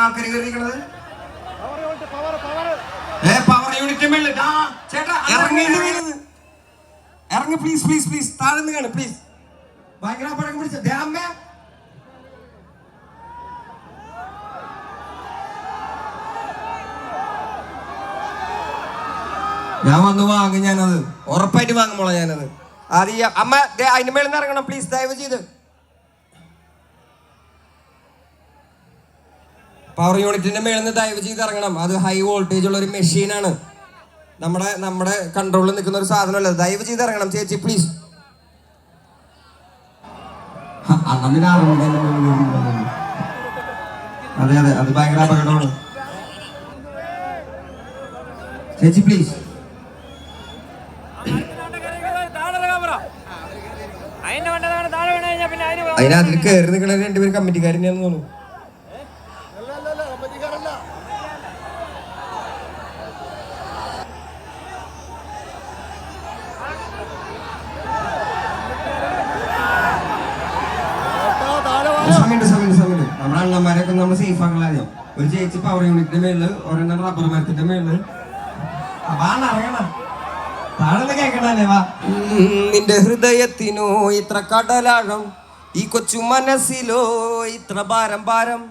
ആൾക്കാർ കയറിയിരിക്കണത്. Power unit ചേട്ടാ ഇറങ്ങി പ്ലീസ് പ്ലീസ് പ്ലീസ്. താഴെ നിന്ന് കാണും പ്ലീസ്. ഭയങ്കര പഴം പിടിച്ച ധ്യാമേ. ഞാൻ വന്ന് വാങ്ങും. ഞാനത് ഉറപ്പായിട്ട് വാങ്ങുമ്പോളാ ഞാനത്. ആദ്യം അമ്മ അതിന്റെ മേളിൽ നിന്ന് ഇറങ്ങണം പ്ലീസ്, ദയവ് ചെയ്ത്. പവർ യൂണിറ്റിന്റെ മേളിൽ നിന്ന് ദയവ് ചെയ്ത് ഇറങ്ങണം. അത് ഹൈ വോൾട്ടേജ് ഉള്ള ഒരു മെഷീനാണ്. നമ്മുടെ കൺട്രോളിൽ നിൽക്കുന്ന ഒരു സാധനമല്ല. ദയവ് ചെയ്ത് ഇറങ്ങണം ചേച്ചി പ്ലീസ്. അതെ അതെ, അത് ഭയങ്കര അപകടമാണ് ചേച്ചി പ്ലീസ്. അതിൽ കയറി നിൽക്കണ രണ്ടുപേരും കമ്മിറ്റിക്കാരനെയാന്ന് തോന്നുന്നു. നമ്മുടെ അണ്ണന്മാരൊക്കെ നമ്മൾ സേഫ് ആക്കണോ. ഒരു ചേച്ചി പവർ യൂണിറ്റിന്റെ മേളില്, ഒരെണ്ണം റബ്ബർ മരത്തിന്റെ മേളില്. കേക്കണല്ലേ? വാ. നിന്റെ ഹൃദയത്തിനോ ഇത്ര കടലാഴം, ഈ കൊച്ചു മനസ്സിലോ ഇത്ര ഭാരം ഭാരം.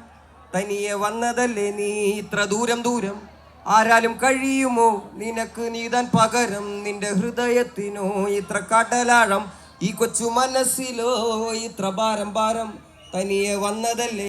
തനിയെ വന്നതല്ലേ നീ ഇത്ര ദൂരം ദൂരം, ആരാലും കഴിയുമോ നിനക്ക് നീതാൻ പകരം. നിന്റെ ഹൃദയത്തിനോ ഇത്ര കടലാഴം, ഈ കൊച്ചു മനസ്സിലോ ഇത്ര ഭാരം ഭാരം. തനിയെ വന്നതല്ലേ